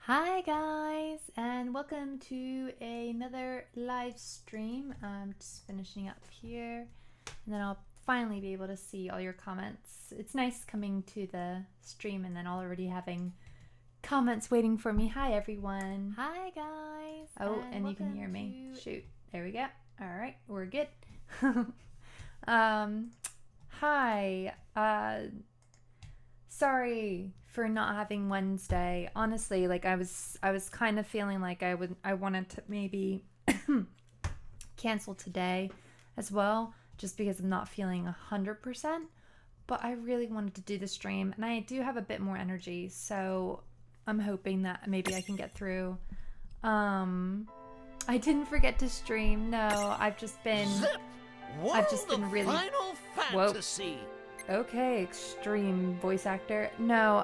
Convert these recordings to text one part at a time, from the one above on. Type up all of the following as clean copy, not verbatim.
Hi guys, and welcome to another live stream. I'm just finishing up here, and then I'll finally be able to see all your comments. It's nice coming to the stream and then already having comments waiting for me. Hi everyone. Hi guys. Oh, and you can hear me. Shoot, there we go. All right, we're good. Hi. Sorry for not having Wednesday. Honestly, like I was kind of feeling like I wanted to maybe cancel today as well, just because I'm not feeling 100%. But I really wanted to do the stream, and I do have a bit more energy, so I'm hoping that maybe I can get through. I didn't forget to stream. No, I've just been really Final Fantasy. Whoa. Okay, extreme voice actor. No,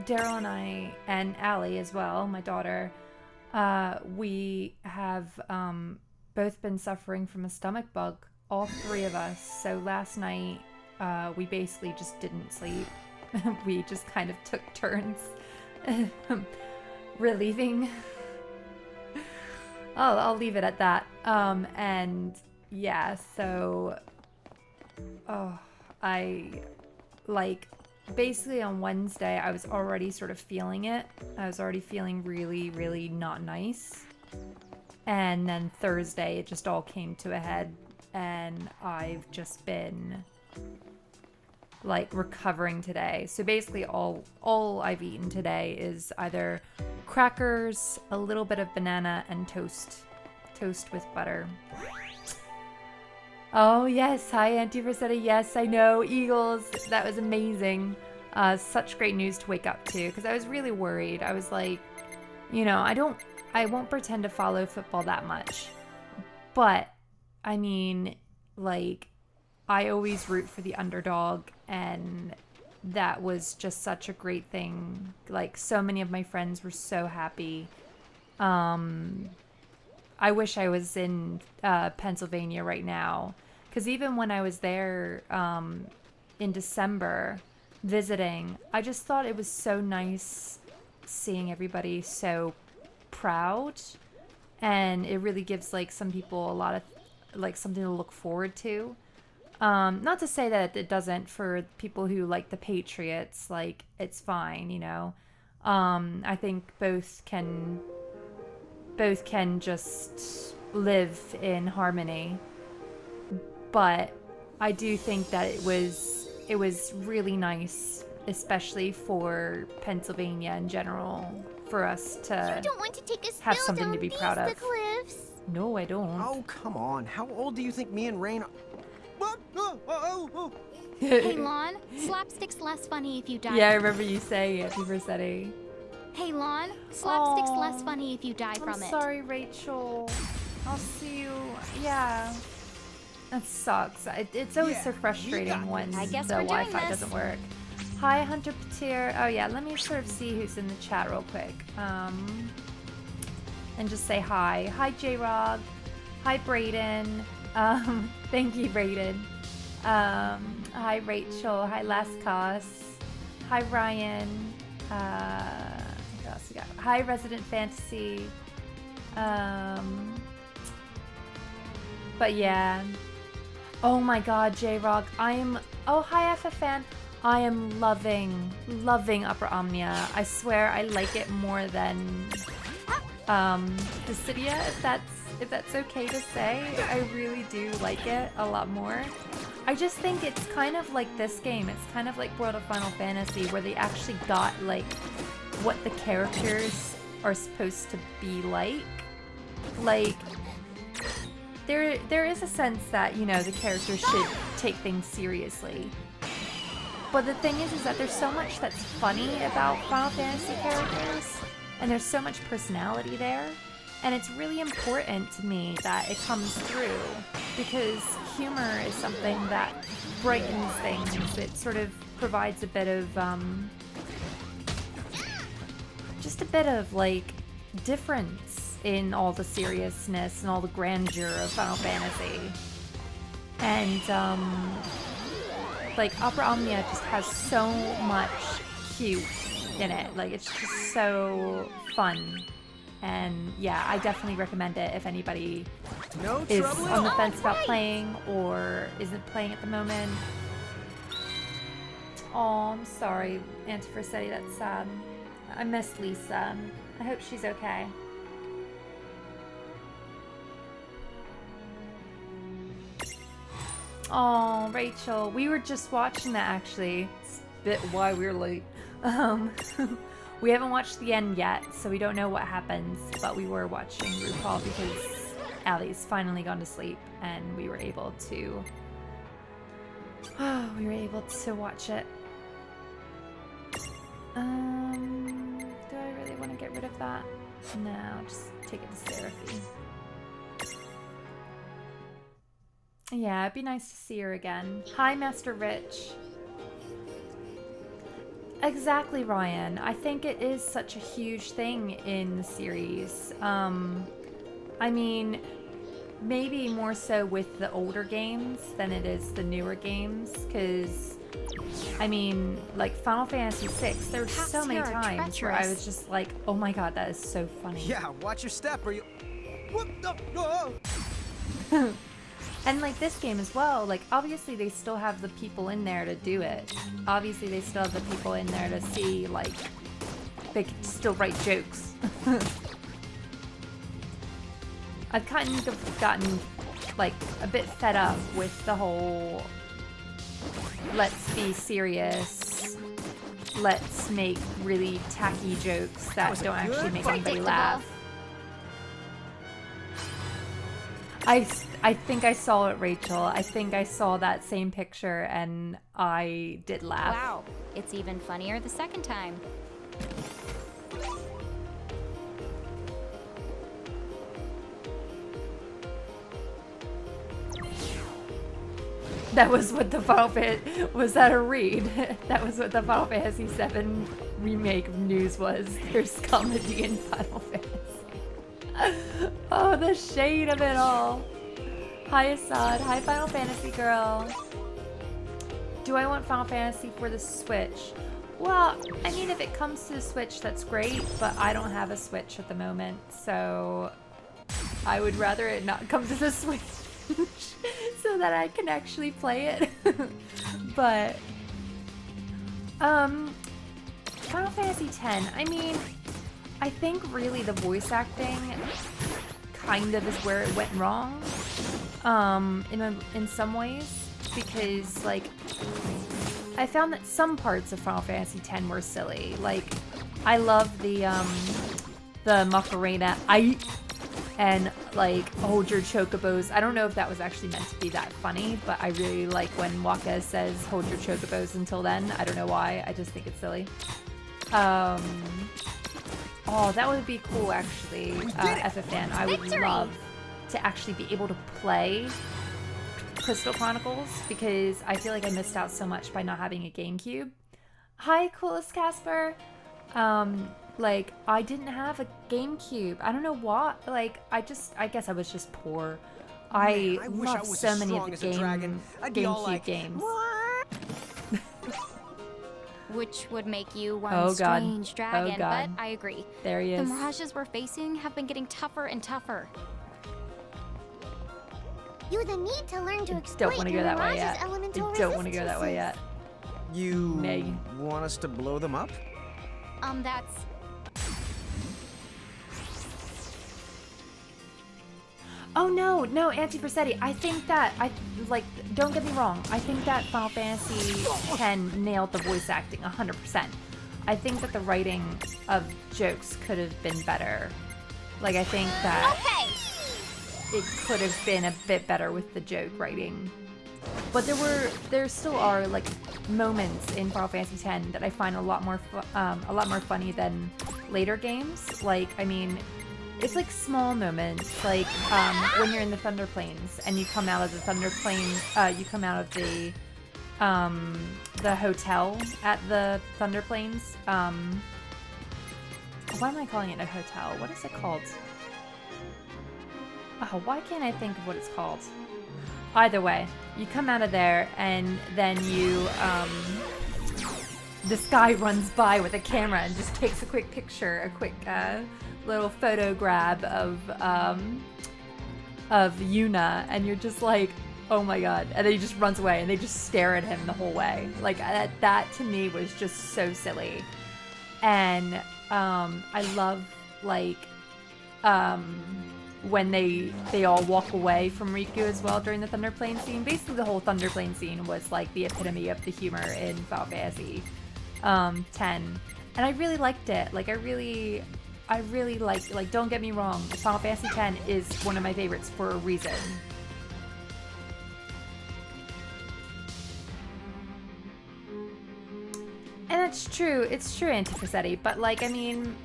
Daryl and I, and Allie as well, my daughter, we have both been suffering from a stomach bug, all three of us. So last night, we basically just didn't sleep. We just kind of took turns relieving. I'll leave it at that. And yeah, so basically on Wednesday, I was already sort of feeling it. I was already feeling really, really not nice. And then Thursday, it just all came to a head. And I've just been, like, recovering today. So basically all I've eaten today is either crackers, a little bit of banana, and toast. Toast with butter. Oh, yes. Hi, Auntie Rosetta. Yes, I know. Eagles. That was amazing. Such great news to wake up to, because I was really worried. I was like, I won't pretend to follow football that much. But, I mean, like, I always root for the underdog, and that was just such a great thing. Like, so many of my friends were so happy. I wish I was in Pennsylvania right now. Because even when I was there in December visiting, I just thought it was so nice seeing everybody so proud. And it really gives, like, some people a lot of, like, something to look forward to. Not to say that it doesn't for people who like the Patriots. Like, it's fine, you know. I think both can just live in harmony. But I do think that it was really nice, especially for Pennsylvania in general, for us to You don't want to take a spill have something down to be proud the of. cliffs. No, I don't. Oh, come on. How old do you think me and Rain are? What? Oh. Hey, Lon, slapstick's less funny if you die. Yeah, I remember you saying it, Rossetti. Hey, Lon, slapstick's Aw, less funny if you die from it. I'm sorry, Rachel. I'll see you. Yeah. That sucks. It's always so frustrating when I guess the we're doing Wi-Fi this. doesn't work. Hi, Hunter Patir. Oh yeah, let me sort of see who's in the chat real quick. And just say hi. Hi, J-Rog. Hi, Brayden. Thank you, Brayden. Hi, Rachel. Hi, Lascos. Hi, Ryan. What else we got? Hi, Resident Fantasy. But yeah. Oh my god, J-Rock. Oh, hi, FFN. I am loving Upper Omnia. I swear I like it more than Dissidia, if that's okay to say. I really do like it a lot more. I just think it's kind of like this game. It's kind of like World of Final Fantasy, where they actually got, like, what the characters are supposed to be like. Like, there is a sense that, you know, the characters should take things seriously. But the thing is that there's so much that's funny about Final Fantasy characters, and there's so much personality there, and it's really important to me that it comes through, because humor is something that brightens things. It sort of provides a bit of, just a bit of, like, difference in all the seriousness and all the grandeur of Final Fantasy. And, like, Opera Omnia just has so much cute in it. Like, it's just so fun. And yeah, I definitely recommend it if anybody No is trouble. on the fence about playing or isn't playing at the moment. Oh, I'm sorry, Auntie Versetti, that's sad. I miss Lisa. I hope she's okay. Oh, Rachel, we were just watching that actually. It's a bit why we're late. We haven't watched the end yet, so we don't know what happens, but we were watching RuPaul because Allie's finally gone to sleep and we were able to watch it. Do I really want to get rid of that? No, I'll just take it to Seraphy. Yeah, it'd be nice to see her again. Hi, Master Rich. Exactly, Ryan. I think it is such a huge thing in the series. I mean, maybe more so with the older games than it is the newer games, because, I mean, like Final Fantasy VI, there were so many times where I was just like, oh my god, that is so funny. Yeah, watch your step or you... Whoop, no, no. And like this game as well, like obviously they still have the people in there to do it. Obviously they still have the people in there to see, like, they can still write jokes. I've kind of gotten like a bit fed up with the whole let's be serious, let's make really tacky jokes that don't actually make anybody laugh. I think I saw it, Rachel. I think I saw that same picture and I did laugh. Wow, it's even funnier the second time. That was what the Final Fantasy... Was that a read? That was what the Final Fantasy VII remake news was. There's comedy in Final Fantasy. Oh, the shade of it all. Hi, Assad. Hi, Final Fantasy girl. Do I want Final Fantasy for the Switch? Well, I mean, if it comes to the Switch, that's great, but I don't have a Switch at the moment, so I would rather it not come to the Switch so that I can actually play it. But, Final Fantasy X, I mean, I think really the voice acting kind of is where it went wrong, in some ways, because, like, I found that some parts of Final Fantasy X were silly. Like, I love the Macarena, and, like, hold your chocobos. I don't know if that was actually meant to be that funny, but I really like when Waka says hold your chocobos until then. I don't know why, I just think it's silly. Oh, that would be cool, actually, FFN. I would love to actually be able to play Crystal Chronicles, because I feel like I missed out so much by not having a GameCube. Hi, Coolest Casper. Like, I didn't have a GameCube. I don't know what. Like, I guess I was just poor. I love so many of the GameCube games. Which would make you one strange dragon, but I agree. There he is. The mirages we're facing have been getting tougher and tougher. You the need to learn to exploit Don't want to go that way yet. I don't want to go that way yet. You want us to blow them up? That's... Oh no, Auntie Versetti, I think that, don't get me wrong, I think that Final Fantasy X nailed the voice acting 100%. I think that the writing of jokes could have been better. Like, I think that it could have been a bit better with the joke writing. But there still are, like, moments in Final Fantasy X that I find a lot more funny than later games. Like, I mean, it's like small moments, like when you're in the Thunder Plains and you come out of the Thunder Plains, you come out of the hotel at the Thunder Plains. Why am I calling it a hotel? What is it called? Oh, why can't I think of what it's called? Either way, you come out of there and then you this guy runs by with a camera and just takes a quick picture, a quick little photo grab of Yuna, and you're just like, oh my god. And then he just runs away and they just stare at him the whole way. Like that to me was just so silly. And I love like when they all walk away from Riku as well during the Thunder Plane scene. Basically the whole Thunder Plane scene was like the epitome of the humor in Final Fantasy 10. And I really liked it. Like I really liked, like, don't get me wrong, Final Fantasy 10 is one of my favorites for a reason. And it's true, Antifacetti, but like, I mean,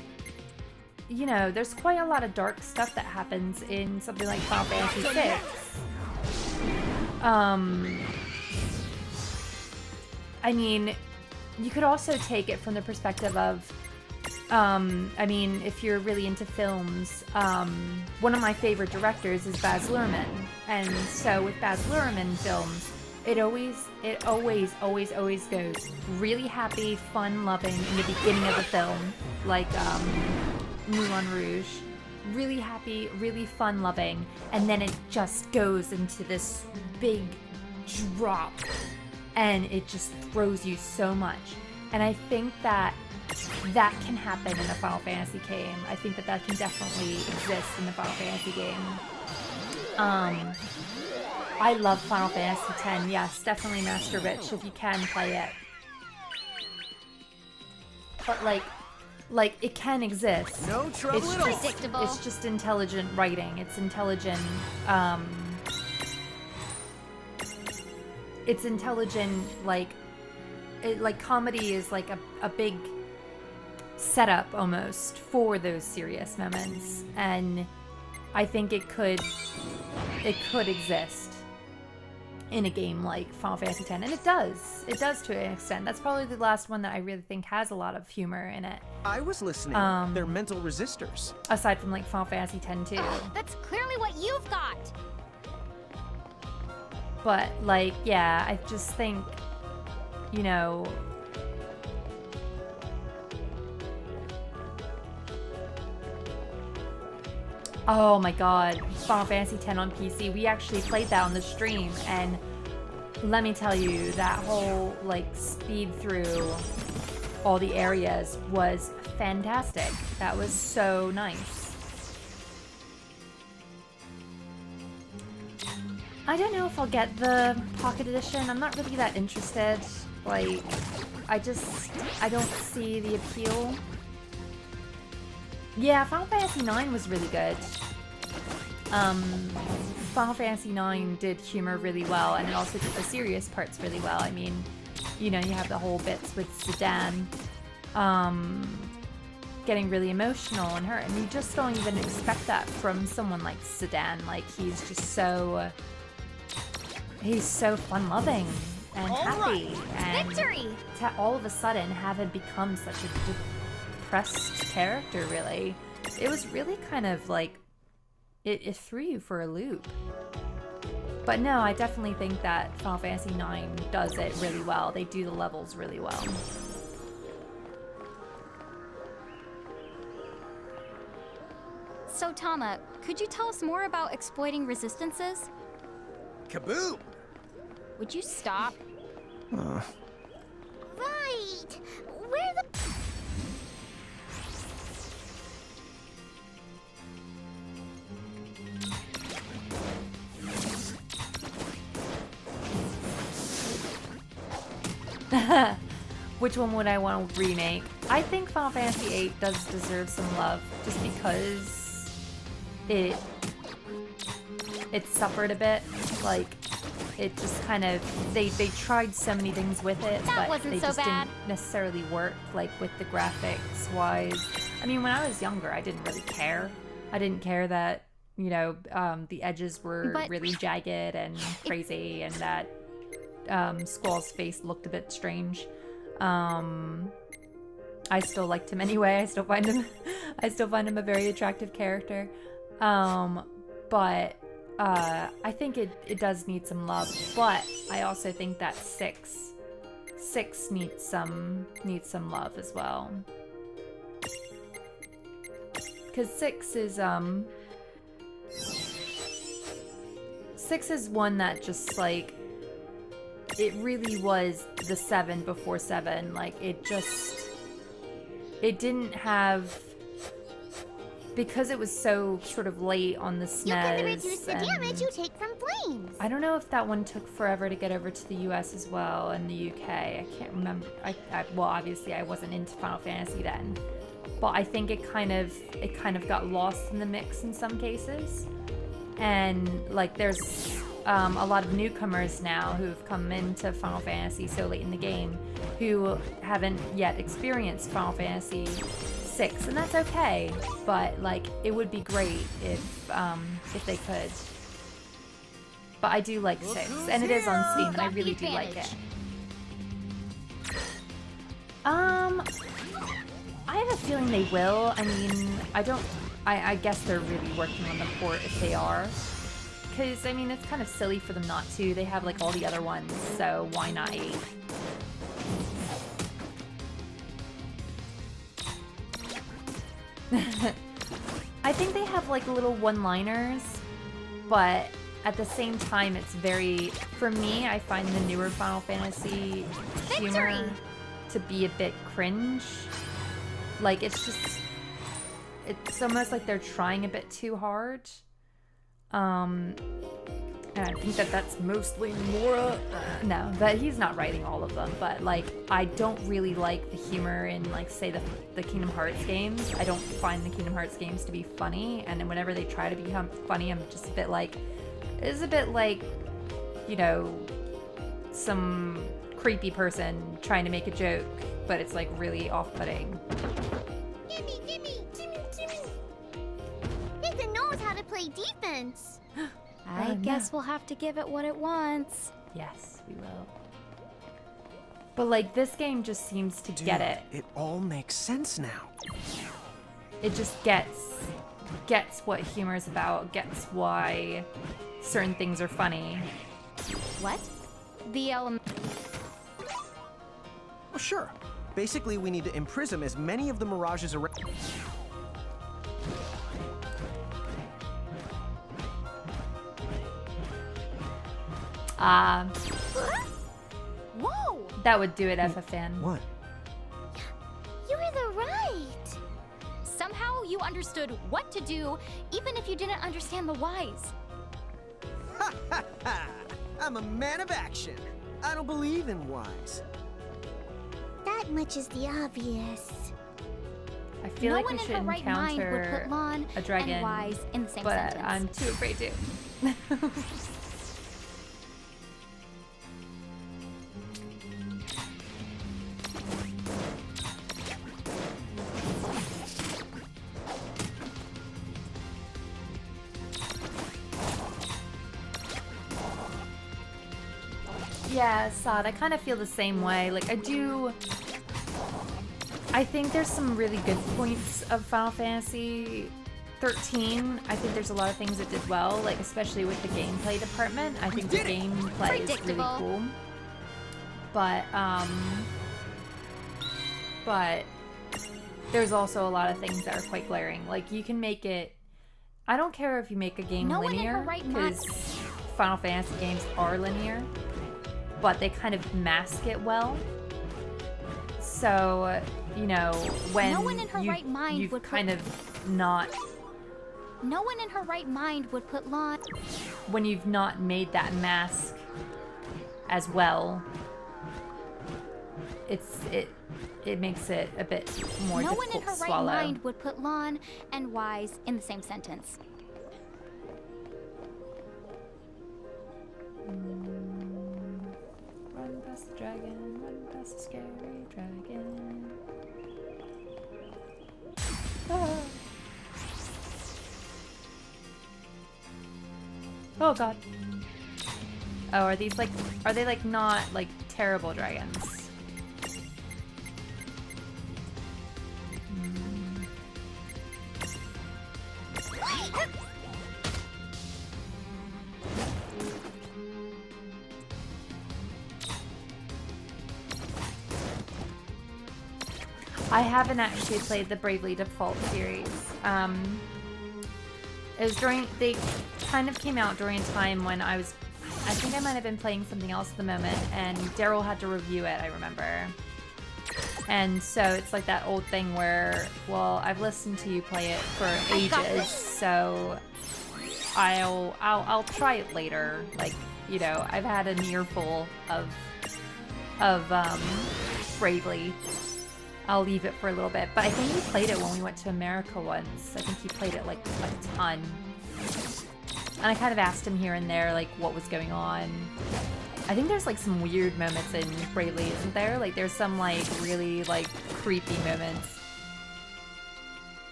you know, there's quite a lot of dark stuff that happens in something like Final Fantasy 6. I mean, you could also take it from the perspective of, I mean, if you're really into films, one of my favorite directors is Baz Luhrmann, and so with Baz Luhrmann films, it always goes really happy, fun-loving in the beginning of the film, like Moulin Rouge, really happy, really fun-loving, and then it just goes into this big drop, and it just throws you so much. And I think that can happen in a Final Fantasy game. I think that can definitely exist in the Final Fantasy game. I love Final Fantasy X. Yes, definitely Master Rich if you can play it. But like it can exist. No trouble it's at all. Predictable. It's just intelligent writing. It's intelligent. It's intelligent. Like comedy is like a big setup almost for those serious moments, and I think it could exist in a game like Final Fantasy X, and it does to an extent. That's probably the last one that I really think has a lot of humor in it. I was listening. They're mental resistors. Aside from like Final Fantasy X too. That's clearly what you've got. But like, yeah, I just think, you know, oh my god, Final Fantasy X on PC. We actually played that on the stream, and let me tell you, that whole like speed through all the areas was fantastic. That was so nice. I don't know if I'll get the Pocket Edition. I'm not really that interested. Like, I don't see the appeal. Yeah, Final Fantasy IX was really good. Final Fantasy IX did humor really well, and it also did the serious parts really well. I mean, you know, you have the whole bits with Zidane getting really emotional and hurt, and you just don't even expect that from someone like Zidane. Like, he's just so... he's so fun-loving and happy. And victory! To all of a sudden have him become such a depressed character, really. It was really kind of like... It threw you for a loop. But no, I definitely think that Final Fantasy IX does it really well. They do the levels really well. So, Tama, could you tell us more about exploiting resistances? Kaboom! Would you stop? Right. Where the... Which one would I want to remake? I think Final Fantasy VIII does deserve some love, just because it suffered a bit. Like, it just kind of, they tried so many things with it, but they just didn't necessarily work, like with the graphics wise. I mean, when I was younger, I didn't really care. I didn't care that, you know, the edges were really jagged and crazy, and that Squall's face looked a bit strange. I still liked him anyway. I still find him a very attractive character. But I think it does need some love. But I also think that 6 6 needs some love as well. Because 6 is one that just like, it really was the 7 before 7. Like it didn't have, because it was so sort of late on the SNES. You can reduce the damage you take from flames. I don't know if that one took forever to get over to the US as well, and the UK. I can't remember. Well, obviously I wasn't into Final Fantasy then, but I think it kind of got lost in the mix in some cases. And like there's a lot of newcomers now who've come into Final Fantasy so late in the game who haven't yet experienced Final Fantasy 6, and that's okay. But like it would be great if they could. But I do like 6, and it is on Steam, and I really do like it. I have a feeling they will. I mean, I guess they're really working on the port if they are. Because, I mean, it's kind of silly for them not to. They have, like, all the other ones, so why not 8? I think they have, like, little one-liners, but at the same time, it's very... For me, I find the newer Final Fantasy humor to be a bit cringe. Like, it's just... It's almost like they're trying a bit too hard. And I think that's mostly Mora. No, but he's not writing all of them. But like, I don't really like the humor in like, say the Kingdom Hearts games. I don't find the Kingdom Hearts games to be funny. And then whenever they try to become funny, I'm just a bit like, it's a bit like, you know, some creepy person trying to make a joke, but it's like really off-putting. Gimme! Nathan knows how to play defense. I guess we'll have to give it what it wants. Yes, we will. But like, this game just seems to get it. It all makes sense now. It just gets what humor is about, gets why certain things are funny. What? The element... Well, sure. Basically, we need to imprison as many of the mirages around. Whoa! That would do it, FFN. What? You were the right. Somehow you understood what to do, even if you didn't understand the whys. I'm a man of action. I don't believe in whys. That much is the obvious. I feel like we should no one in her right mind would encounter put Lon a dragon, and wise in the same but sentence. I'm too afraid to. Yeah, Sod, I kind of feel the same way. Like, I think there's some really good points of Final Fantasy 13. I think there's a lot of things it did well, like especially with the gameplay department. I think the gameplay is really cool. But there's also a lot of things that are quite glaring. Like, you can make it... I don't care if you make a game linear, because Final Fantasy games are linear, but they kind of mask it well. So, you know, when no one in her right mind you've would kind of not... No one in her right mind would put Lon... When you've not made that mask as well, it makes it a bit more No difficult one in her to right swallow. mind would put Lon and wise in the same sentence. Run past the dragon, run past the scary dragon. Ah. Oh god. Oh, are they like not like terrible dragons? I haven't actually played the Bravely Default series. It was during, they kind of came out during a time when I think I might have been playing something else at the moment, and Daryl had to review it, I remember. And so it's like that old thing where, well, I've listened to you play it for ages, so I'll try it later. Like, you know, I've had an earful of Bravely. I'll leave it for a little bit. But I think he played it when we went to America once. I think he played it like a ton. And I kind of asked him here and there like what was going on. I think there's like some weird moments in Bravely, isn't there? Like there's some like really like creepy moments.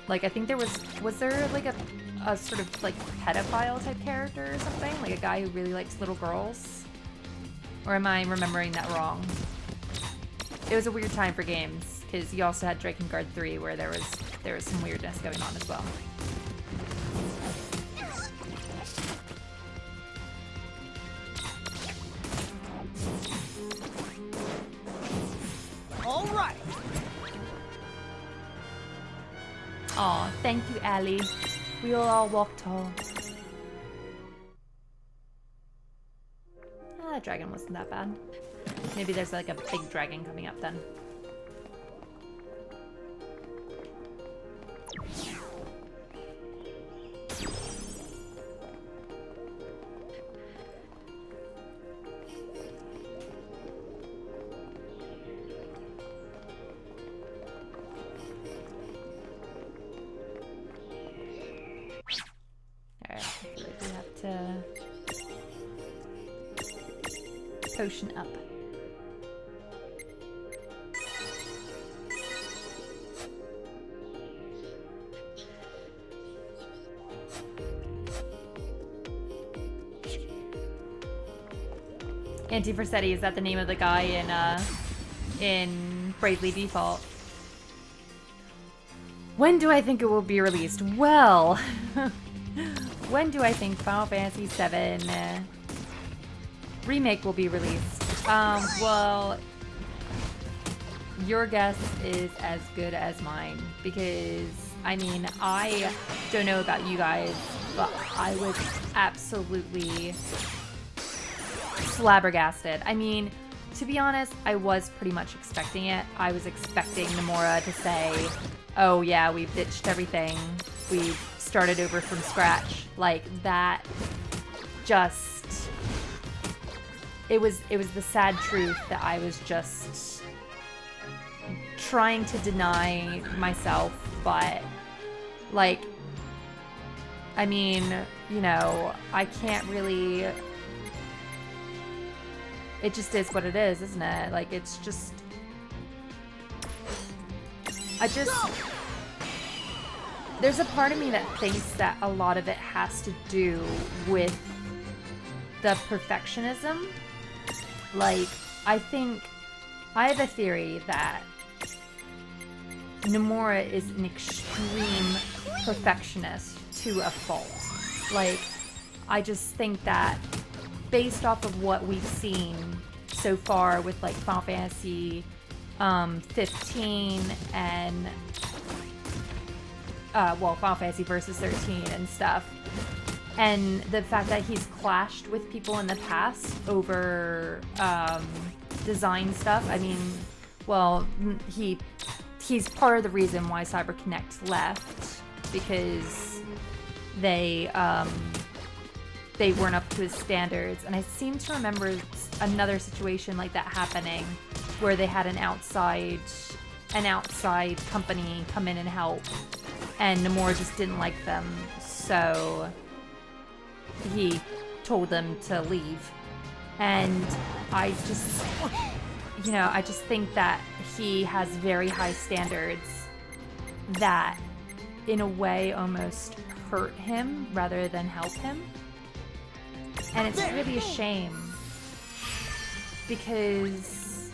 Like I think there was there like a sort of like pedophile type character or something? Like a guy who really likes little girls? Or am I remembering that wrong? It was a weird time for games, because you also had Drakengard 3 where there was some weirdness going on as well. All right. Aw, thank you, Allie. We will all walk tall. Ah, that dragon wasn't that bad. Maybe there's like a big dragon coming up then. Alright, we have to potion up. Anti-Versetti, is that the name of the guy in Bravely Default? When do I think it will be released? Well, when do I think Final Fantasy VII Remake will be released? Well, your guess is as good as mine, because, I mean, I don't know about you guys, but I was absolutely flabbergasted. I mean, to be honest, I was pretty much expecting it. I was expecting Nomura to say, oh yeah, we've ditched everything. We've started over from scratch. Like, that just... It was the sad truth that I was just trying to deny myself, but, like, I mean, you know, I can't really... It just is what it is, isn't it? Like, it's just... There's a part of me that thinks that a lot of it has to do with the perfectionism. Like, I have a theory that Nomura is an extreme perfectionist to a fault. Like, I just think that based off of what we've seen so far with like Final Fantasy 15 and well, Final Fantasy Versus 13 and stuff, and the fact that he's clashed with people in the past over design stuff. I mean, well, he's part of the reason why CyberConnect left, because they weren't up to his standards. And I seem to remember another situation like that happening where they had an outside company come in and help, and Nomura just didn't like them, so he told them to leave. And I just, you know, I just think that he has very high standards that in a way almost hurt him rather than help him. And it's really a shame, because,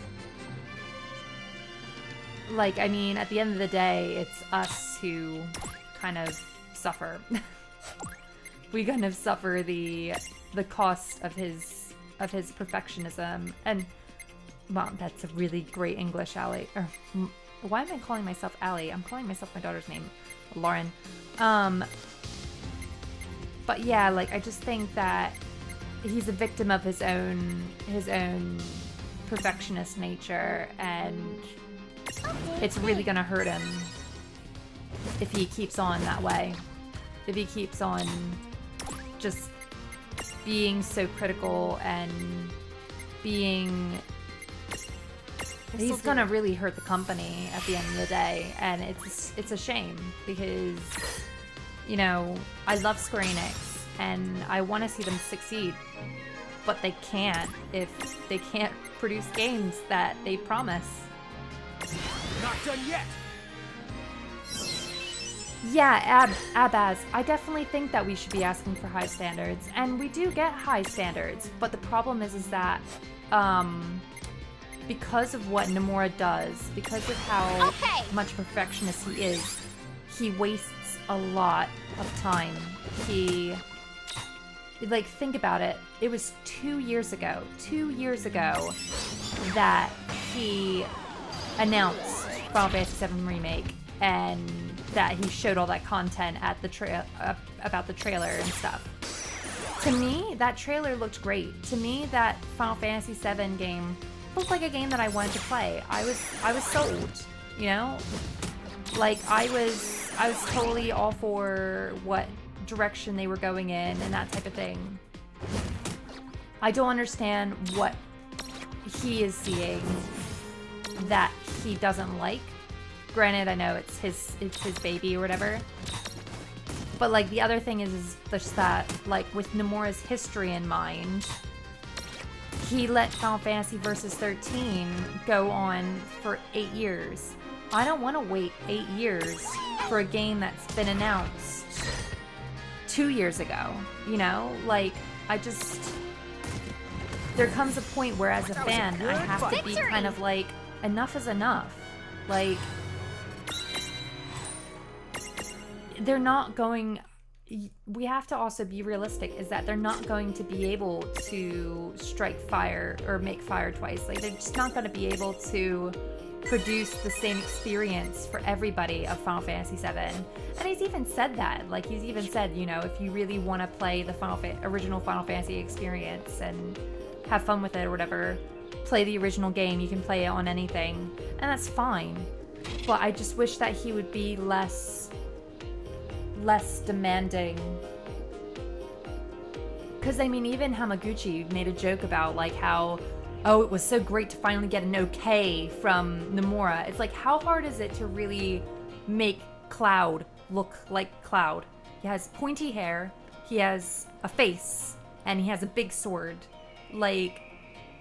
like, I mean, at the end of the day, it's us who kind of suffer. We kind of suffer the cost of his perfectionism. And Well, that's a really great English, Allie. Or, why am I calling myself Allie? I'm calling myself my daughter's name, Lauren. But yeah, like I just think that he's a victim of his own perfectionist nature, and it's really gonna hurt him if he keeps on that way. If he keeps on just being so critical and being... He's gonna really hurt the company at the end of the day, and it's a shame because, you know, I love Square Enix and I want to see them succeed, but they can't if they can't produce games that they promise. Not done yet. Yeah, Abaz, I definitely think that we should be asking for high standards, and we do get high standards, but the problem is that, because of what Nomura does, because of how much perfectionist he is, he wastes a lot of time. Like, think about it. It was 2 years ago that he announced Final Fantasy VII Remake, and that he showed all that content at the about the trailer and stuff. To me, that trailer looked great. To me, that Final Fantasy VII game looked like a game that I wanted to play. I was sold, you know? Like, I was totally all for what direction they were going in and that type of thing. I don't understand what he is seeing that he doesn't like. Granted, I know it's his baby or whatever. But like the other thing is just that, like, with Nomura's history in mind, he let Final Fantasy Versus 13 go on for 8 years. I don't want to wait 8 years for a game that's been announced 2 years ago, you know? Like, there comes a point where as a fan, I have to be kind of like, enough is enough. Like, they're not going... We have to also be realistic, is that they're not going to be able to strike fire or make fire twice. Like, they're just not going to be able to produce the same experience for everybody of Final Fantasy VII. And he's even said that. Like, he's even said, you know, if you really want to play the original Final Fantasy experience and have fun with it or whatever, play the original game. You can play it on anything. And that's fine. But I just wish that he would be less demanding. Because, I mean, even Hamaguchi made a joke about, like, how, oh, it was so great to finally get an okay from Nomura. It's like, how hard is it to really make Cloud look like Cloud? He has pointy hair, he has a face, and he has a big sword. Like,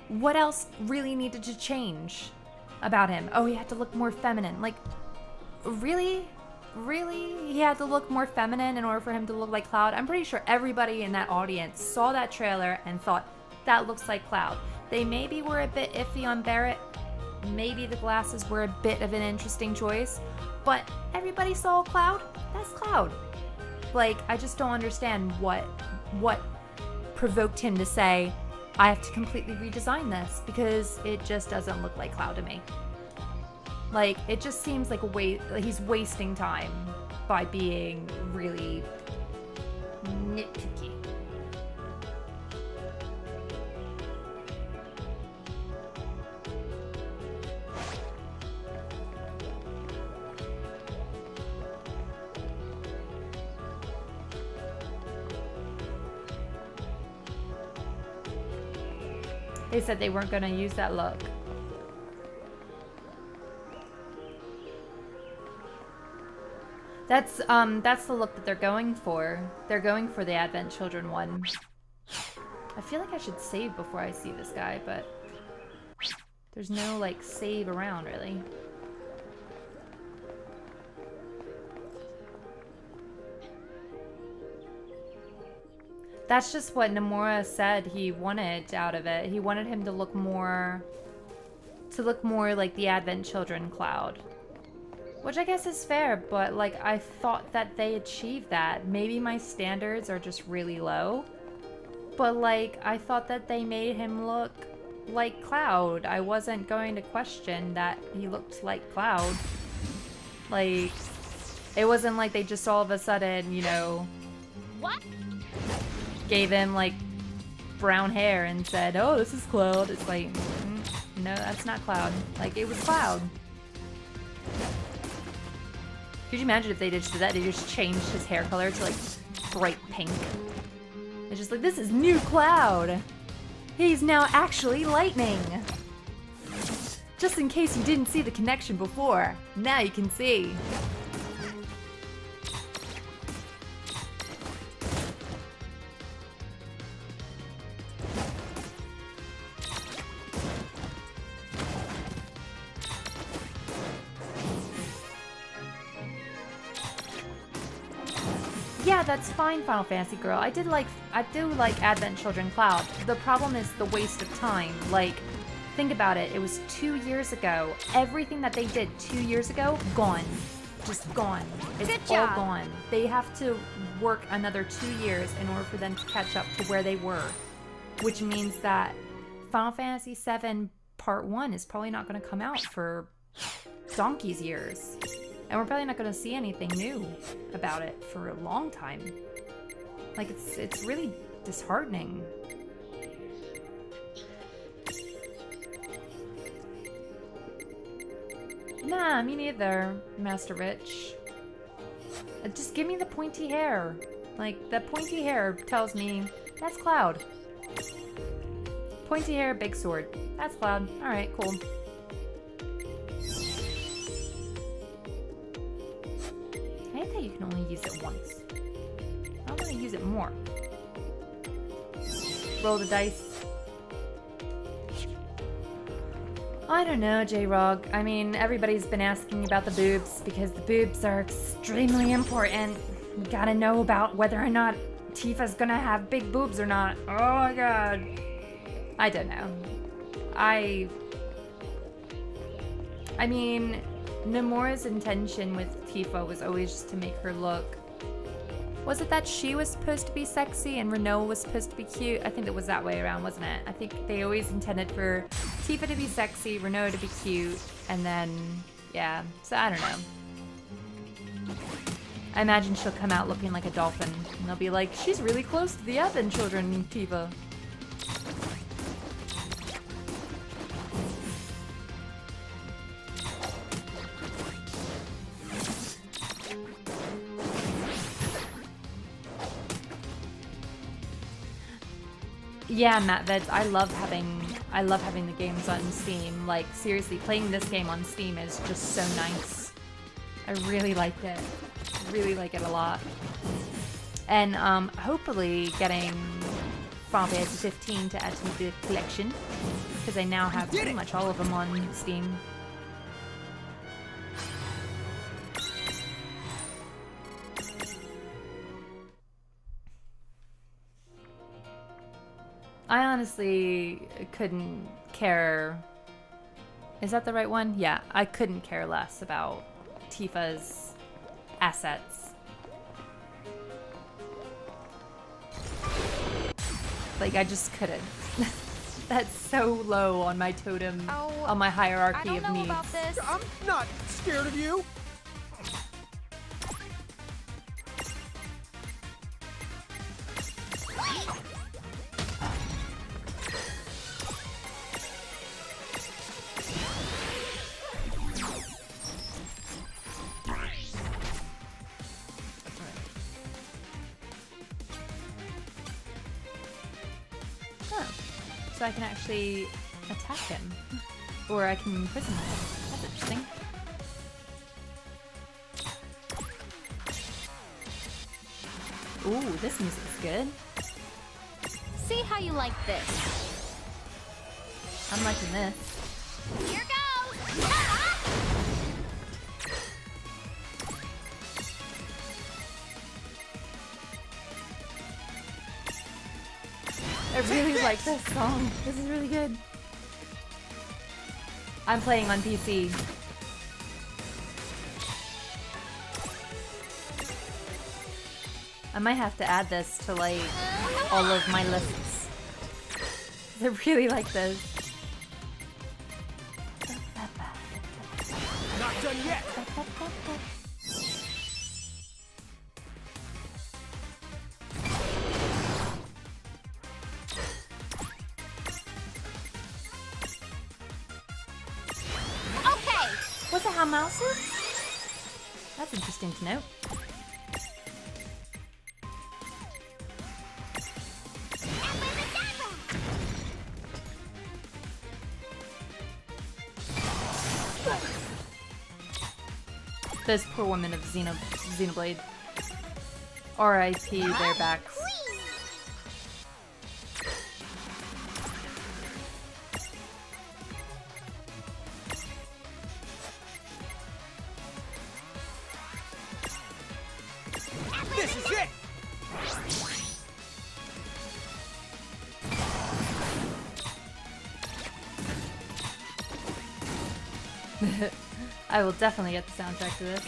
what else really needed to change about him? Oh, he had to look more feminine. Like, really? Really? He had to look more feminine in order for him to look like Cloud? I'm pretty sure everybody in that audience saw that trailer and thought, that looks like Cloud. They maybe were a bit iffy on Barrett. Maybe the glasses were a bit of an interesting choice. But everybody saw Cloud. That's Cloud. Like, I just don't understand what provoked him to say, I have to completely redesign this, because it just doesn't look like Cloud to me. Like, it just seems like he's wasting time by being really nitpicky. They said they weren't going to use that look. That's the look that they're going for. They're going for the Advent Children one. I feel like I should save before I see this guy, but there's no, like, save around, really. That's just what Nomura said he wanted out of it. He wanted him to look more like the Advent Children Cloud. Which I guess is fair, but, like, I thought that they achieved that. Maybe my standards are just really low. But, like, I thought that they made him look like Cloud. I wasn't going to question that he looked like Cloud. Like, it wasn't like they just all of a sudden, you know, What? gave him like brown hair and said, "Oh, this is Cloud." It's like, no, that's not Cloud. Like, it was Cloud. Could you imagine if they just did that? They just changed his hair color to like bright pink. It's just like, this is new Cloud. He's now actually lightning. Just in case you didn't see the connection before, now you can see. Yeah, that's fine, Final Fantasy girl. I do like Advent Children Cloud. The problem is the waste of time. Like, think about it. It was 2 years ago. Everything that they did 2 years ago, gone. Just gone. It's Good all job. gone. They have to work another 2 years in order for them to catch up to where they were. Which means that Final Fantasy VII Part 1 is probably not going to come out for donkey's years. And we're probably not going to see anything new about it for a long time. Like, it's really disheartening. Nah, me neither, Master Rich. Just give me the pointy hair. Like, the pointy hair tells me that's Cloud. Pointy hair, big sword. That's Cloud. Alright, cool. I hate that you can only use it once. I want to use it more. Roll the dice. I don't know, J-Rog. I mean, everybody's been asking about the boobs because the boobs are extremely important. We gotta know about whether or not Tifa's gonna have big boobs or not. Oh my god. I don't know. I mean, Nomura's intention with Tifa was always just to make her look... Was it that she was supposed to be sexy and Renault was supposed to be cute? I think it was that way around, wasn't it? I think they always intended for Tifa to be sexy, Renault to be cute, and then, yeah. So I don't know. I imagine she'll come out looking like a dolphin, and they'll be like, she's really close to the Advent Children, Tifa. Yeah, Matt Veds, I love having the games on Steam. Like, seriously, playing this game on Steam is just so nice. I really like it. Really like it a lot. And hopefully getting Final Fantasy 15 to add to the collection, because I now have pretty much all of them on Steam. I honestly couldn't care. Is that the right one? Yeah, I couldn't care less about Tifa's assets. Like, I just couldn't. That's so low on my totem, on my hierarchy I of don't know needs. about this. I'm not scared of you. So I can actually attack him. Or I can imprison him. That's interesting. Ooh, this music's good. See how you like this. I'm liking this. Here goes! Ah! I really like this song. This is really good. I'm playing on PC. I might have to add this to like all of my lists. I really like this. Okay. Was it how mouse is? That's interesting to know. Those poor women of Xenoblade. R.I.P. their backs. This is it! I will definitely get the soundtrack to this.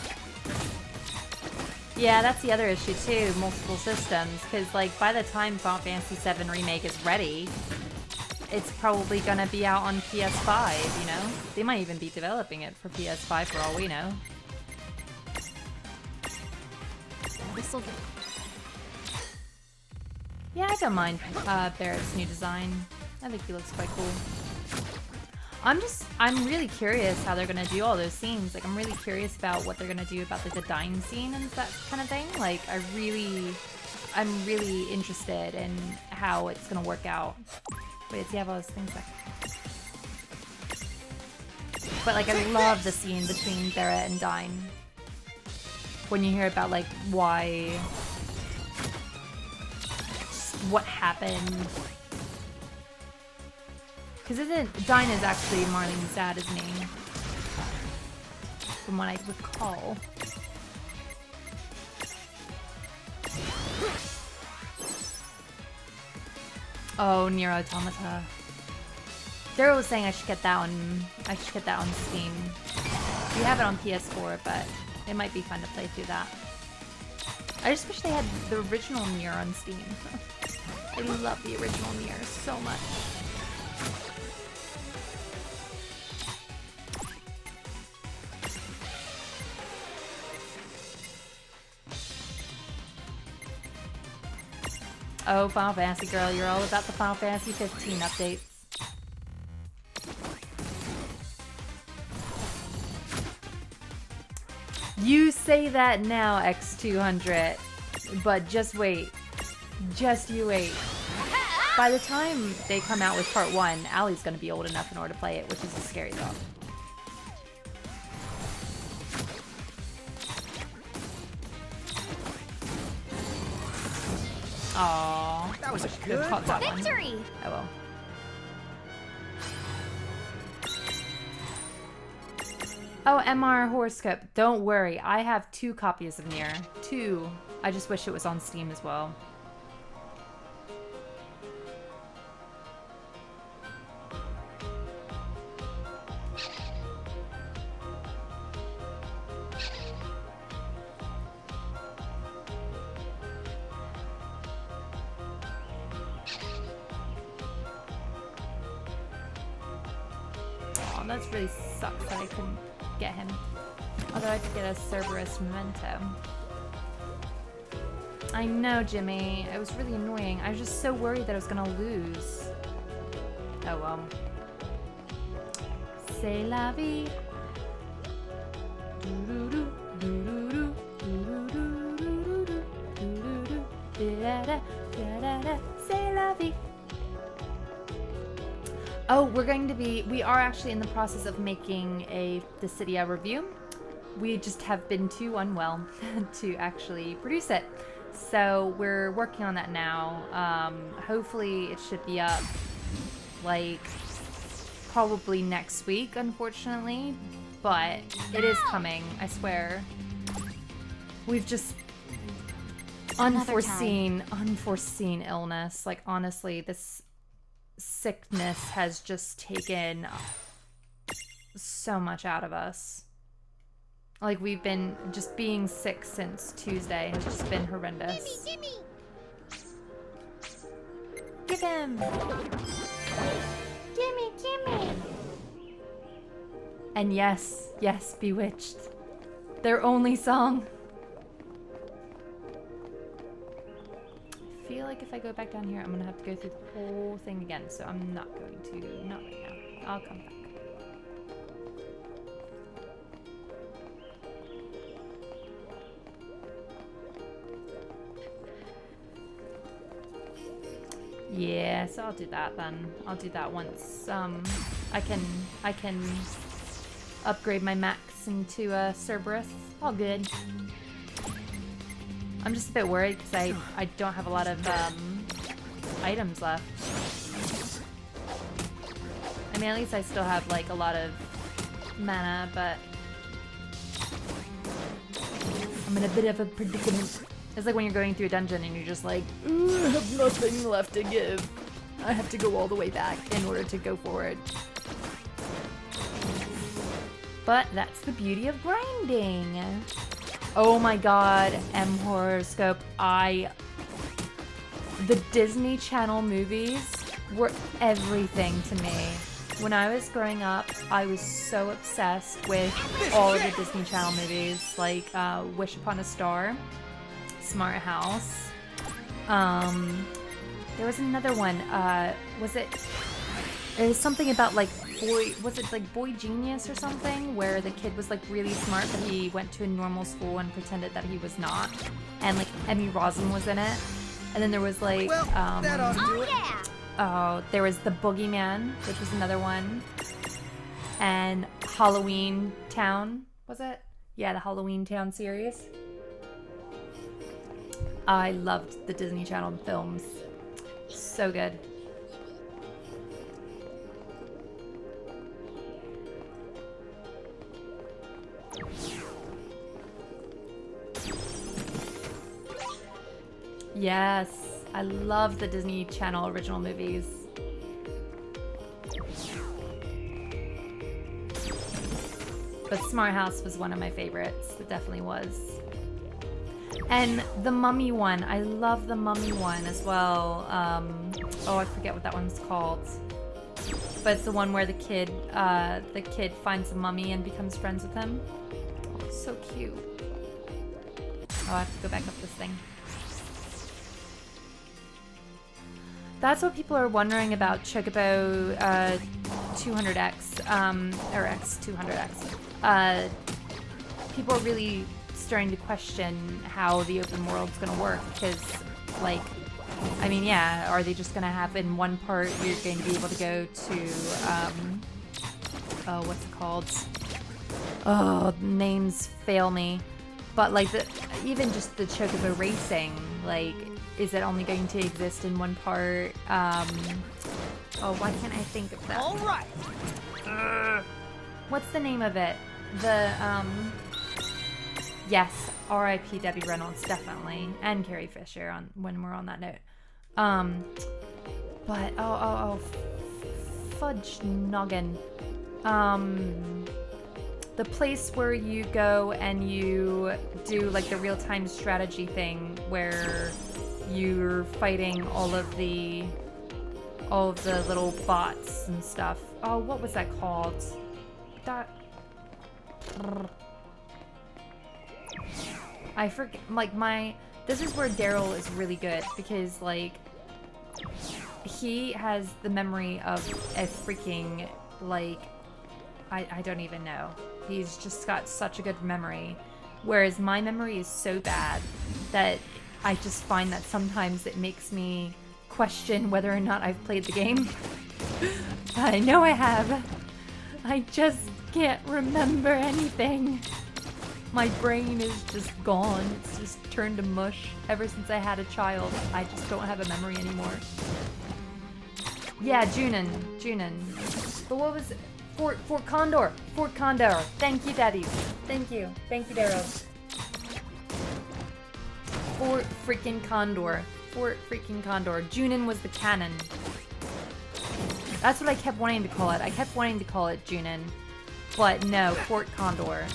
Yeah, that's the other issue too, multiple systems, because like by the time Final Fantasy VII Remake is ready, it's probably gonna be out on PS5, you know? They might even be developing it for PS5 for all we know. This'll do. Yeah, I don't mind Barrett's new design. I think he looks quite cool. I'm really curious how they're gonna do all those scenes. Like, I'm really curious about what they're gonna do about like the dying scene and that kind of thing. Like, I'm really interested in how it's gonna work out. Wait, does he have all those things back? But like, I love the scene between Barrett and Dine. When you hear about like why, what happened. Because isn't Dine is actually Marlene's dad, isn't he? From what I recall. Oh, Nier Automata. Daryl was saying I should get that on Steam. We have it on PS4, but it might be fun to play through that. I just wish they had the original Nier on Steam. I love the original Nier so much. Oh, Final Fantasy girl, you're all about the Final Fantasy 15 updates. You say that now, X200, but just wait. Just you wait. By the time they come out with part 1, Allie's gonna be old enough in order to play it, which is a scary thought. Aww. That was a Could've good caught that one. Victory! Oh well. Oh, MR Horoscope. Don't worry. I have 2 copies of Nier. 2. I just wish it was on Steam as well. Oh, that's really sucks that I couldn't get him. Although I could get a Cerberus Memento. I know, Jimmy. It was really annoying. I was just so worried that I was gonna lose. Oh well. C'est la vie. C'est la vie. Oh, we are actually in the process of making a Dissidia review. We just have been too unwell to actually produce it. So we're working on that now. Hopefully it should be up like probably next week, unfortunately, but it is coming, I swear. We've just unforeseen illness. Like, honestly, this sickness has just taken so much out of us. Like, we've been just being sick since Tuesday has just been horrendous. Gimme! Give him! Gimme! And yes, Bewitched. Their only song. I feel like if I go back down here, I'm gonna have to go through the whole thing again. So I'm not going to. Not right now. I'll come back. Yeah, so I'll do that then. I'll do that once I can upgrade my max into Cerberus. All good. I'm just a bit worried because I don't have a lot of items left. I mean, at least I still have like a lot of mana, but I'm in a bit of a predicament. It's like when you're going through a dungeon and you're just like, I have nothing left to give. I have to go all the way back in order to go forward. But that's the beauty of grinding. Oh my god, M Horoscope. The Disney Channel movies were everything to me. When I was growing up, I was so obsessed with all of the Disney Channel movies, like Wish Upon a Star, Smart House. There was another one. It was something about like Boy Genius or something, where the kid was like really smart, but he went to a normal school and pretended that he was not. And like Emmy Rossum was in it. And then there was like, that ought to do it. oh, there was The Boogeyman, which was another one. And Halloween Town, was it? Yeah, the Halloween Town series. I loved the Disney Channel films. So good. Yes, I love the Disney Channel original movies. But Smart House was one of my favorites. It definitely was. And the Mummy one. I love the Mummy one as well. Oh, I forget what that one's called. But it's the one where the kid finds a mummy and becomes friends with him. Oh, it's so cute. Oh, I have to go back up this thing. That's what people are wondering about Chocobo 200X, or X200X. People are really starting to question how the open world's gonna work, because, like, I mean, yeah, are they just gonna have in one part you're going to be able to go to, oh, what's it called? Oh, names fail me. But, like, even just the Chocobo racing, like, is it only going to exist in one part? Oh, why can't I think of that? All right. What's the name of it? Yes, R.I.P. Debbie Reynolds, definitely, and Carrie Fisher. When we're on that note, but fudge noggin. The place where you go and you do like the real-time strategy thing, where you're fighting all of the little bots and stuff. Oh, what was that called? I forget. Like this is where Daryl is really good, because like he has the memory of a freaking like I don't even know. He's just got such a good memory, whereas my memory is so bad that I just find that sometimes it makes me question whether or not I've played the game. I know I have. I just can't remember anything. My brain is just gone. It's just turned to mush. Ever since I had a child, I just don't have a memory anymore. Yeah, Junin. But what was it? Fort Condor. Fort Condor. Thank you, Daddy. Thank you, Daryl. Fort freaking Condor. Junin was the cannon. That's what I kept wanting to call it. I kept wanting to call it Junin. But no, Fort Condor.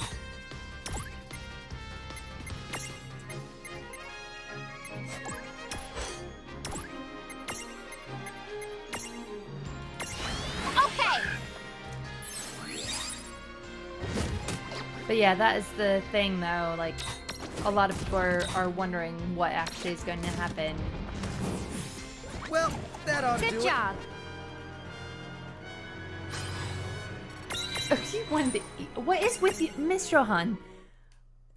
Okay. But yeah, that is the thing though, like a lot of people are wondering what actually is going to happen. Well, that ought to do Good it. job. Oh, you wanted to eat. What is with you, Miss Johan?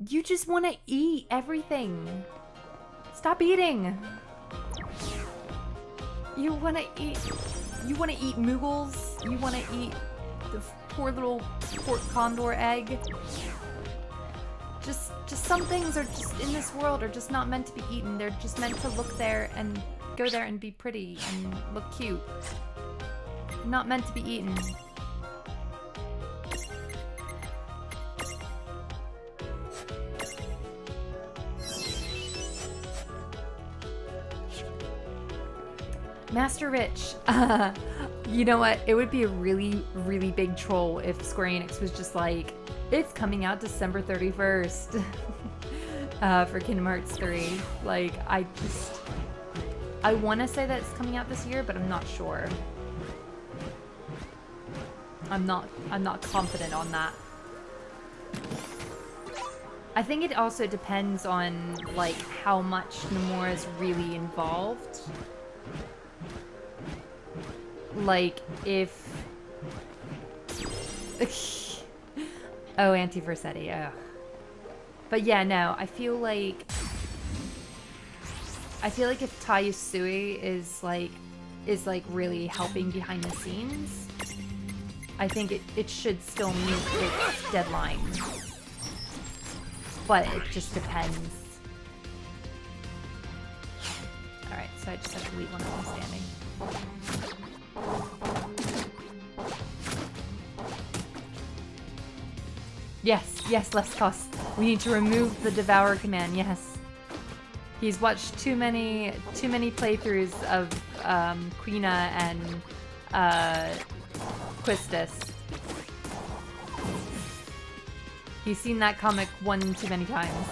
You just want to eat everything. Stop eating. You want to eat. You want to eat Moogles. You want to eat the poor little port condor egg. Just some things are just in this world are just not meant to be eaten. They're just meant to look there and go there and be pretty and look cute. Not meant to be eaten. Master Rich, you know what? It would be a really, really big troll if Square Enix was just like, it's coming out December 31st for Kingdom Hearts 3. Like, I want to say that it's coming out this year, but I'm not sure. I'm not confident on that. I think it also depends on, like, how much Nomura's really involved. Like, if... oh, Anti-Versetti, ugh. But yeah, no, I feel like if Tayusui is like really helping behind the scenes, I think it should still meet its deadline. But it just depends. Alright, so I just have to leave one of them standing. Yes, less cost. We need to remove the Devour command, yes. He's watched too many playthroughs of Quina and Quistis. He's seen that comic one too many times.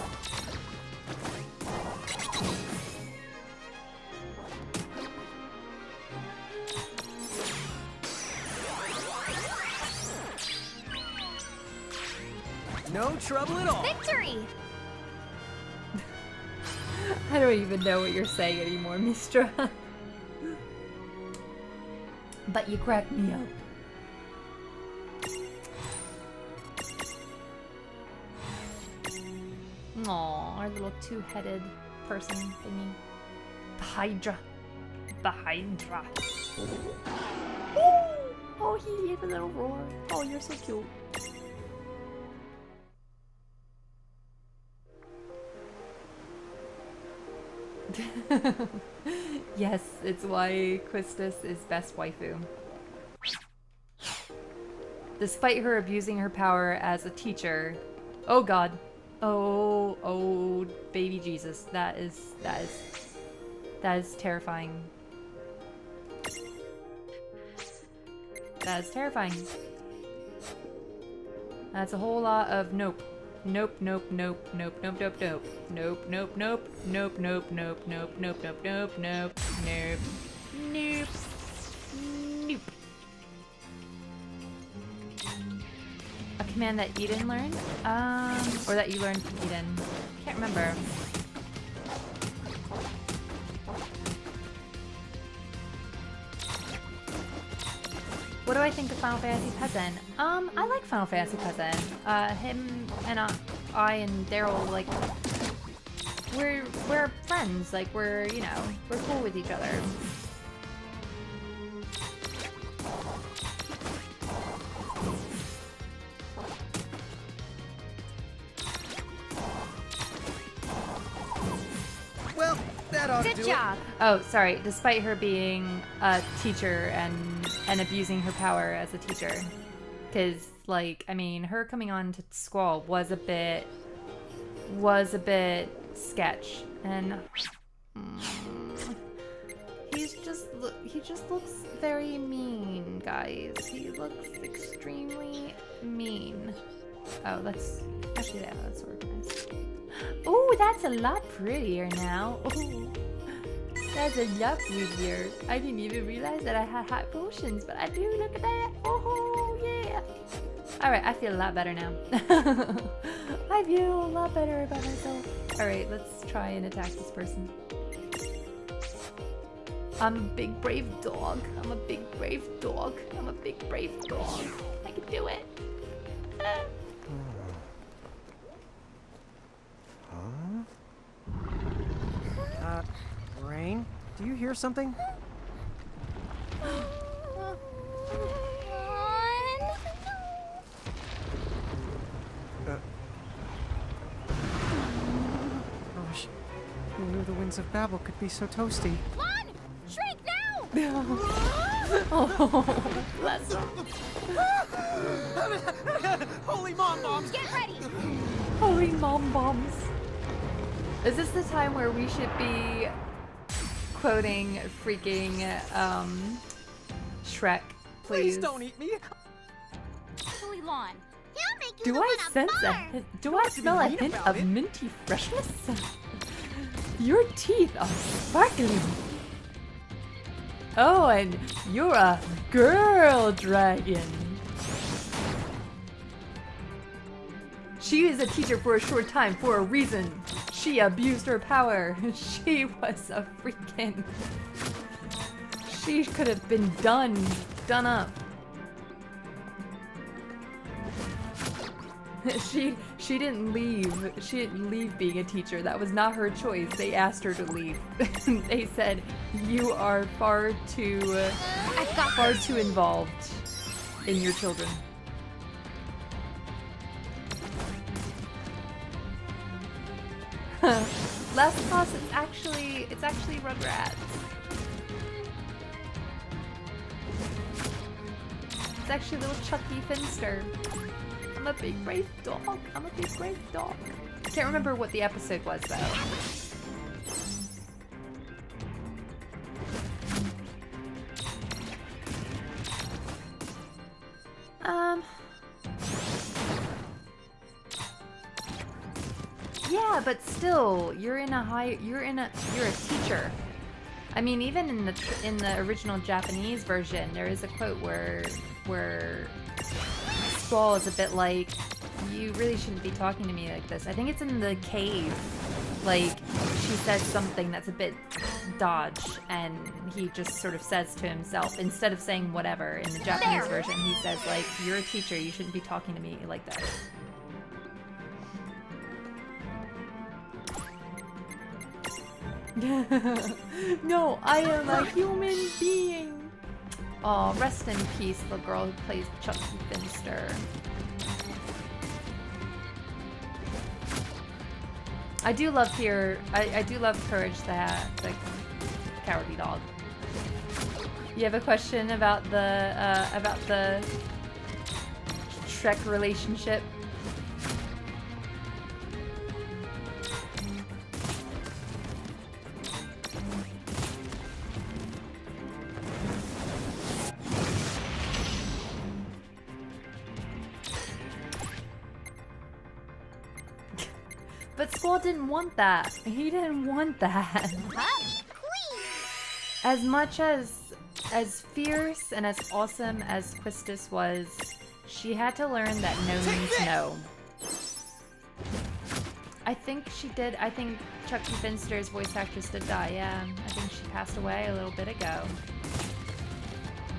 No trouble at all. Victory! I don't even know what you're saying anymore, Mistra. But you cracked me up. Aw, our little two-headed person thingy. The Hydra. The Hydra. Oh, he gave a little roar. Oh, you're so cute. Yes, it's why Quistis is best waifu. Despite her abusing her power as a teacher. Oh god. Oh, baby Jesus. That is terrifying. That is terrifying. That's a whole lot of nope. Nope, nope, nope, nope, nope, nope, nope. Nope, nope, nope, nope, nope, nope, nope, nope, nope, nope, nope, nope, nope, nope. A command that Eden learned? Or that you learned from Eden. Can't remember. What do I think of Final Fantasy Peasant? I like Final Fantasy Peasant. Him and I and Daryl, like, we're friends. Like, we're cool with each other. Well, that ought to do Good it. job. Oh, sorry. Despite her being a teacher and abusing her power as a teacher. Because, like, I mean, her coming on to Squall was a bit sketch. And he just looks very mean, guys. He looks extremely mean. Oh, that's organized. Oh, that's a lot prettier now. Oh, that's a lot prettier. I didn't even realize that I had hot potions, but I do. Look at that. Oh, yeah. All right, I feel a lot better now. I feel a lot better about myself. All right, let's try and attack this person. I'm a big brave dog. I'm a big brave dog. I'm a big brave dog. I can do it. Rain, do you hear something? Gosh, who knew the winds of Babel could be so toasty? Lon! Shriek now! Oh, bless him. Holy mom bombs! Get ready! Holy mom bombs. Is this the time where we should be quoting freaking Shrek, please? Please don't eat me! Holy Lon. He'll make you Do live I on a sense a farm. hint? Do I smell a mean hint about of it. minty freshness? Your teeth are sparkling. Oh, and you're a girl dragon. She is a teacher for a short time for a reason. She abused her power. She was a freaking... She could have been done up. She didn't leave. She didn't leave being a teacher. That was not her choice. They asked her to leave. They said, "You are far too involved in your children." Last boss, it's actually Rugrats. It's actually little Chucky Finster. I'm a big brave dog. I'm a big brave dog. I can't remember what the episode was though. Yeah, but still, you're a teacher. I mean, even in the original Japanese version, there is a quote where Squall is a bit like, "You really shouldn't be talking to me like this." I think it's in the cave. Like, she says something that's a bit dodge, and he just sort of says to himself, instead of saying whatever in the Japanese version, he says like, "You're a teacher, you shouldn't be talking to me like that." No, I am a human being. Oh, rest in peace, the girl who plays Chucky Finster. I do love I do love Courage, the cowardly dog. You have a question about the Shrek relationship? But Squall didn't want that. He didn't want that. As much as fierce and as awesome as Quistis was, she had to learn that no means no. I think she did. I think Chucky Finster's voice actress did die. Yeah, I think she passed away a little bit ago.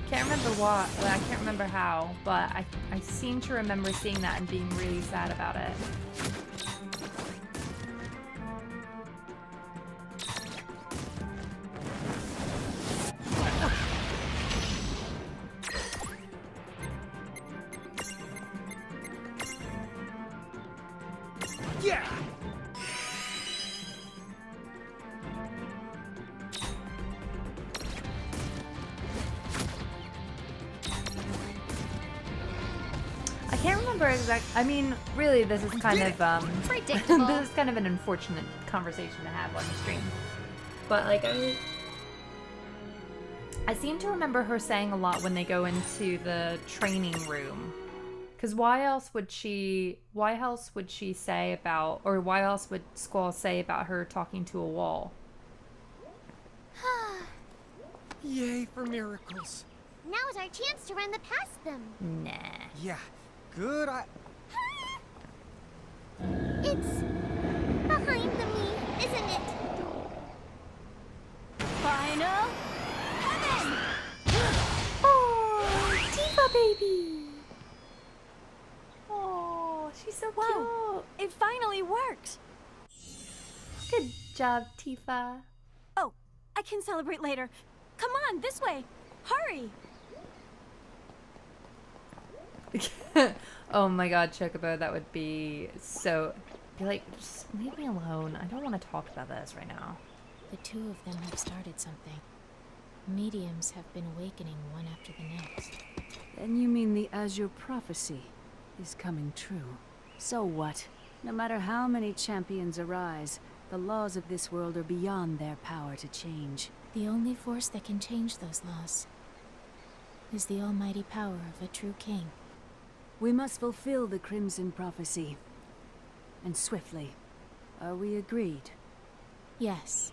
Can't remember what. Well, I can't remember how, but I seem to remember seeing that and being really sad about it. Yeah! I can't remember I mean, really, this is kind of Predictable. this is kind of an unfortunate conversation to have on the stream. But like I seem to remember her saying a lot when they go into the training room. Because why else would she say about, or why else would Squall say about her talking to a wall? Yay for miracles. Now is our chance to run the past them. Nah. Yeah, good. It's behind the me, isn't it? Final heaven! Oh, Tifa baby. Oh, she's so Wow, it finally worked. cute. Good job, Tifa. Oh, I can celebrate later. Come on, this way. Hurry. Oh my god, Chocobo, that would be so... Be like, just leave me alone. I don't want to talk about this right now. The two of them have started something. Mediums have been awakening one after the next. Then you mean the Azure prophecy is coming true. So what? No matter how many champions arise, the laws of this world are beyond their power to change. The only force that can change those laws is the almighty power of a true king. We must fulfill the Crimson prophecy. And swiftly. Are we agreed? Yes.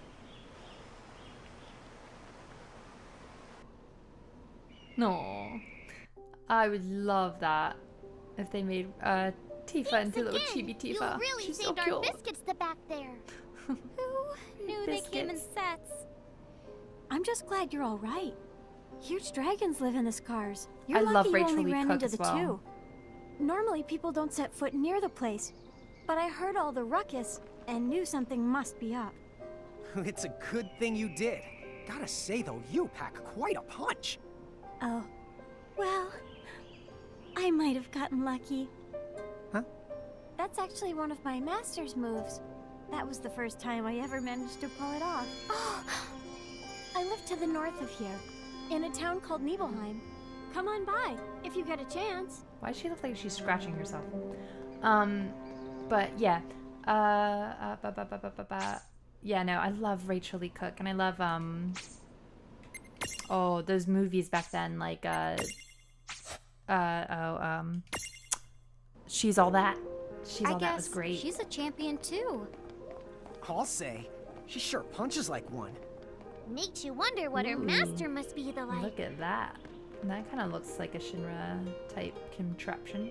No, I would love that if they made Tifa into little chibi You Tifa. really She's so saved our cute. biscuits the back there. Who knew they came in Biscuits. sets? I'm just glad you're all right. Huge dragons live in the scars. I You're love lucky you Rachel only Lee ran Cook into as the well. two. Normally, people don't set foot near the place. But I heard all the ruckus and knew something must be up. It's a good thing you did. Gotta say though, you pack quite a punch. Oh, well, I might have gotten lucky. Huh? That's actually one of my master's moves. That was the first time I ever managed to pull it off. I live to the north of here, in a town called Nibelheim. Come on by, if you get a chance. Why does she look like she's scratching herself? But yeah. Yeah, no, I love Rachel Lee Cook, and I love, oh, those movies back then, like, She's All That. She's I All That was guess great. she's a champion too. I'll say, she sure punches like one. Makes you wonder what her Ooh. master must be like. Look at that. That kind of looks like a Shinra type contraption.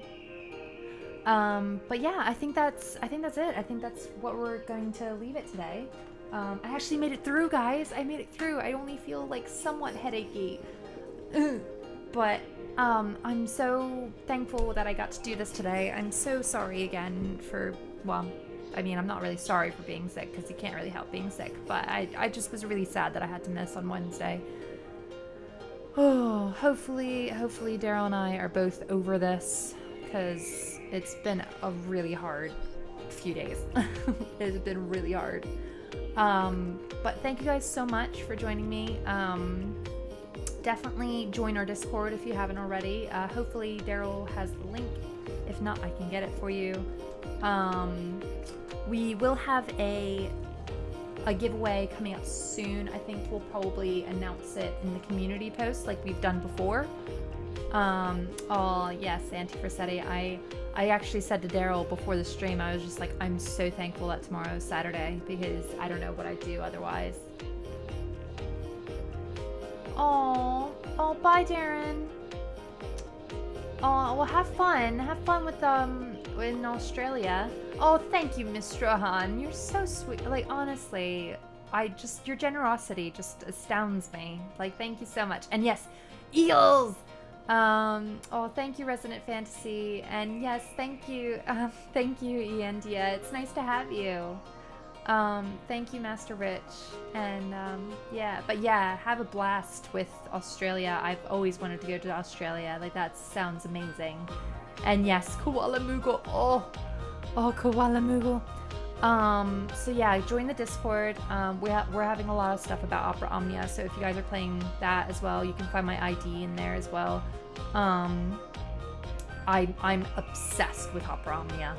But yeah, I think that's it. I think that's what we're going to leave it today. I actually made it through, guys. I made it through. I only feel like somewhat headachy. But I'm so thankful that I got to do this today. I'm so sorry again for, well, I mean, I'm not really sorry for being sick because you can't really help being sick. But I just was really sad that I had to miss on Wednesday. Oh, hopefully Daryl and I are both over this because it's been a really hard few days. It's been really hard. But thank you guys so much for joining me. Definitely join our Discord if you haven't already. Hopefully Daryl has the link. If not, I can get it for you. We will have a giveaway coming up soon. I think we'll probably announce it in the community post like we've done before. Oh yes, Auntie Frasetti. I actually said to Daryl before the stream, I was just like, I'm so thankful that tomorrow is Saturday because I don't know what I'd do otherwise. Oh, bye, Darren. Oh, well, have fun. Have fun with in Australia. Oh, thank you, Miss Strahan. You're so sweet. Like, honestly, your generosity just astounds me. Like, thank you so much. And yes, eels. Oh, thank you, Resident Fantasy. And yes, thank you, Iandia. It's nice to have you. Thank you, Master Rich. And yeah, but yeah, have a blast with Australia. I've always wanted to go to Australia. Like, that sounds amazing. And yes, Koala Moogle. Oh, Koala Moogle. So yeah, join the Discord. We're having a lot of stuff about Opera Omnia, so if you guys are playing that as well, you can find my ID in there as well. I'm obsessed with Opera Omnia.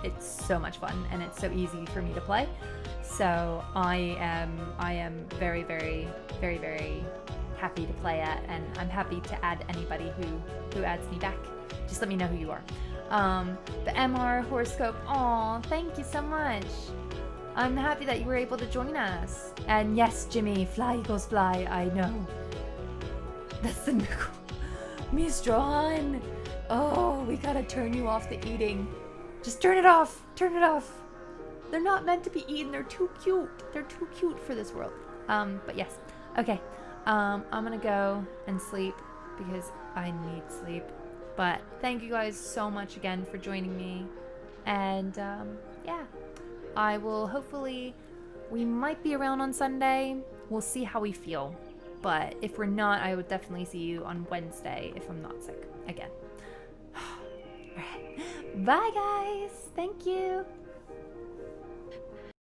It's so much fun and it's so easy for me to play. So I am very, very, very, very happy to play it, and I'm happy to add anybody who adds me back. Just let me know who you are. The MR horoscope. Aw, thank you so much. I'm happy that you were able to join us. And yes, Jimmy, fly eagles fly. I know. That's the Mistral. Oh, we gotta turn you off the eating. Just turn it off. Turn it off. They're not meant to be eaten. They're too cute. They're too cute for this world. But yes. Okay. I'm gonna go and sleep because I need sleep. But thank you guys so much again for joining me. And yeah, I will hopefully, we might be around on Sunday. We'll see how we feel. But if we're not, I would definitely see you on Wednesday if I'm not sick again. All right. Bye guys. Thank you.